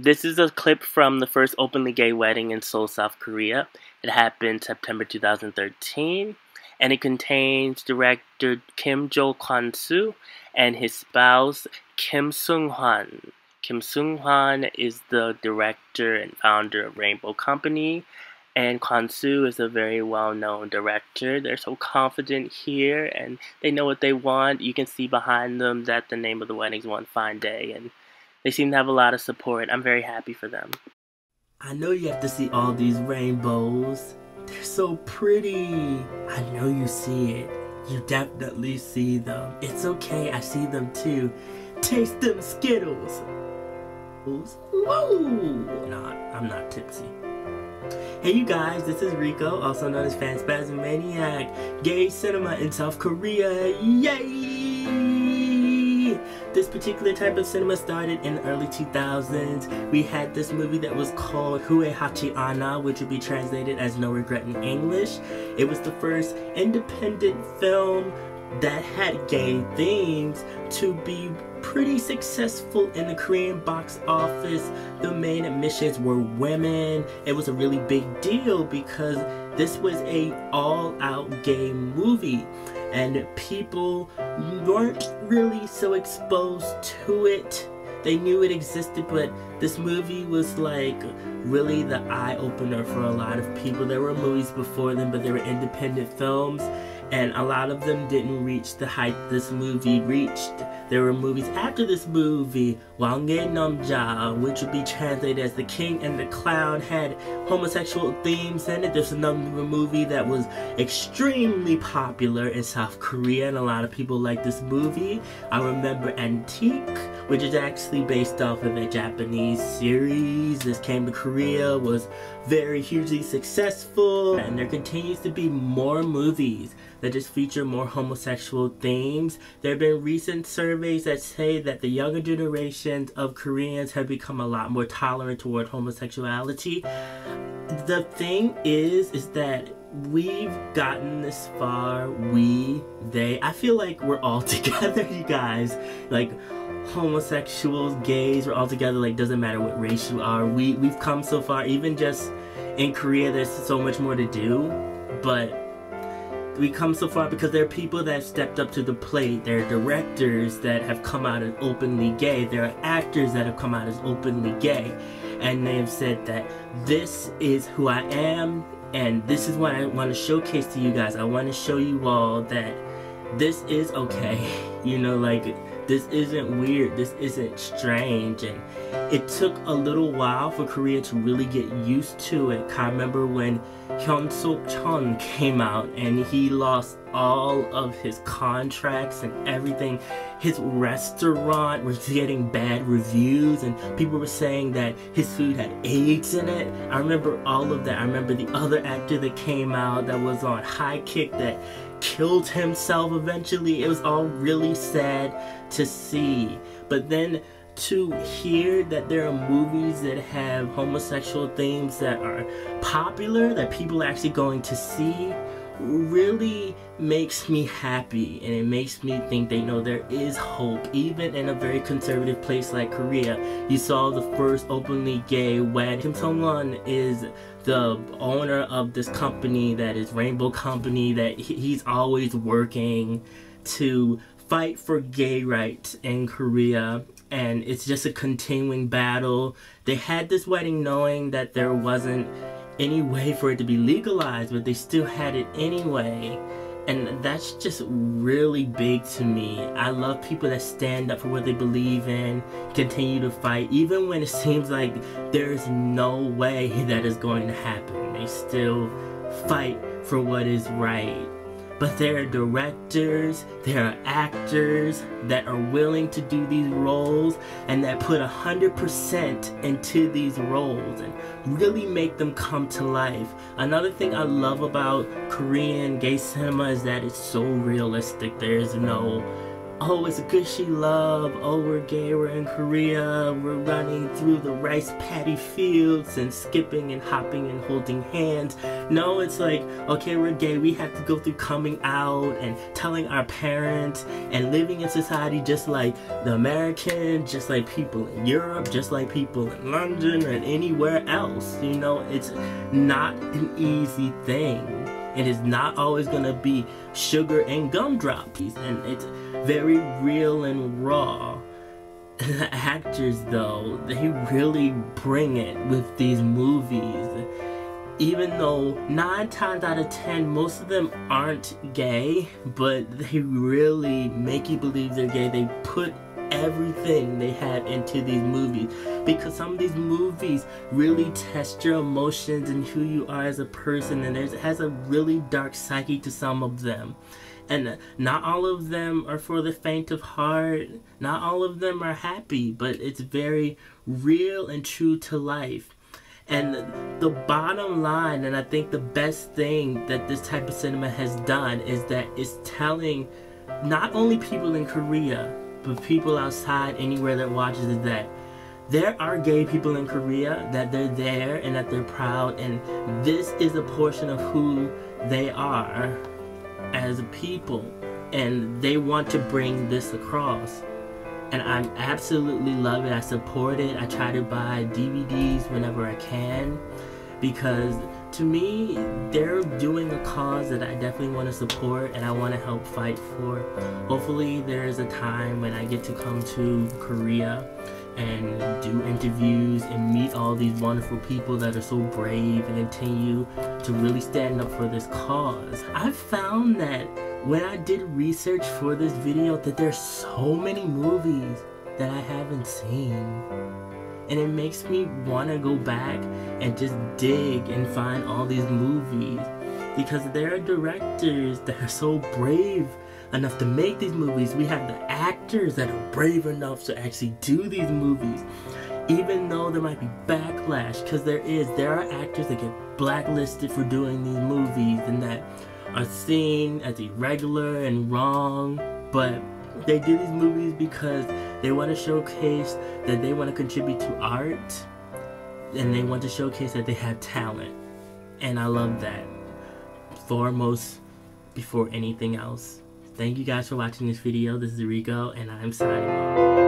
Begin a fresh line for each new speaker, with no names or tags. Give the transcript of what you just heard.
This is a clip from the first openly gay wedding in Seoul, South Korea. It happened September 2013, and it contains director Kim Jo-kwon-soo and his spouse Kim Sung-hwan. Kim Sung-hwan is the director and founder of Rainbow Company, and Kwon-soo is a very well-known director. They're so confident here, and they know what they want. You can see behind them that the name of the wedding is One Fine Day, and they seem to have a lot of support. I'm very happy for them.
I know you have to see all these rainbows. They're so pretty. I know you see it. You definitely see them. It's okay, I see them too. Taste them Skittles. Whoa! Nah, I'm not tipsy. Hey you guys, this is Rico, also known as Fanspasmaniac. Gay cinema in South Korea, yay! This particular type of cinema started in the early 2000s. We had this movie that was called Huehachi Anna, which would be translated as No Regret in English. It was the first independent film that had gay themes to be pretty successful in the Korean box office. The main admissions were women. It was a really big deal because this was a all-out gay movie, and people weren't really so exposed to it. They knew it existed, but this movie was like really the eye-opener for a lot of people. There were movies before them, but they were independent films, and a lot of them didn't reach the height this movie reached. There were movies after this movie. Wanghae Namja, which would be translated as The King and the Clown, had homosexual themes in it. There's another movie that was extremely popular in South Korea, and a lot of people like this movie. I remember Antique, which is actually based off of a Japanese series. This came to Korea, was very hugely successful, and there continues to be more movies that just feature more homosexual themes. There have been recent surveys that say that the younger generations of Koreans have become a lot more tolerant toward homosexuality. The thing is that we've gotten this far, they, I feel like we're all together, you guys. Like, homosexuals, gays, we're all together, like, doesn't matter what race you are. We've come so far. Even just in Korea, there's so much more to do, but we come so far because there are people that have stepped up to the plate. There are directors that have come out as openly gay. There are actors that have come out as openly gay, and they have said that this is who I am, and this is what I want to showcase to you guys. I want to show you all that this is okay. You know, like, this isn't weird, this isn't strange. And it took a little while for Korea to really get used to it. I remember when Hyun Sok-chun came out and he lost all of his contracts and everything. His restaurant was getting bad reviews and people were saying that his food had AIDS in it. I remember all of that. I remember the other actor that came out that was on High Kick that killed himself eventually. It was all really sad to see. But then to hear that there are movies that have homosexual themes that are popular, that people are actually going to see, really makes me happy, and it makes me think they know there is hope. Even in a very conservative place like Korea, you saw the first openly gay wedding. Kim Sung-hwan is the owner of this company that is Rainbow Company, that he's always working to fight for gay rights in Korea, and it's just a continuing battle. They had this wedding knowing that there wasn't any way for it to be legalized, but they still had it anyway, and that's just really big to me. I love people that stand up for what they believe in, continue to fight, even when it seems like there's no way that is going to happen. They still fight for what is right. But there are directors, there are actors that are willing to do these roles and that put 100% into these roles and really make them come to life. Another thing I love about Korean gay cinema is that it's so realistic. There's no oh, it's gushy love, oh, we're gay, we're in Korea, we're running through the rice paddy fields and skipping and hopping and holding hands. No, it's like, okay, we're gay, we have to go through coming out and telling our parents and living in society just like the Americans, just like people in Europe, just like people in London and anywhere else. You know, it's not an easy thing. It is not always gonna be sugar and gumdrops, and it's very real and raw. The actors, though, they really bring it with these movies. Even though 9 times out of 10, most of them aren't gay, but they really make you believe they're gay. They put everything they have into these movies, because some of these movies really test your emotions and who you are as a person, and it has a really dark psyche to some of them. And not all of them are for the faint of heart. Not all of them are happy, but it's very real and true to life. And the bottom line, and I think the best thing that this type of cinema has done, is that it's telling not only people in Korea, but people outside, anywhere that watches, is that there are gay people in Korea, that they're there and that they're proud, and this is a portion of who they are as a people, and they want to bring this across. And I absolutely love it. I support it. I try to buy DVDs whenever I can, because to me, they're doing a cause that I definitely want to support and I want to help fight for. Hopefully there is a time when I get to come to Korea and do interviews and meet all these wonderful people that are so brave and continue to really stand up for this cause. I've found that when I did research for this video, that there's so many movies that I haven't seen. And it makes me want to go back and just dig and find all these movies, because there are directors that are so brave enough to make these movies. We have the actors that are brave enough to actually do these movies, even though there might be backlash, because there are actors that get blacklisted for doing these movies and that are seen as irregular and wrong, but they do these movies because they want to showcase that they want to contribute to art, and they want to showcase that they have talent. And I love that, foremost before anything else. Thank you guys for watching this video. This is Rico, and I'm signing off.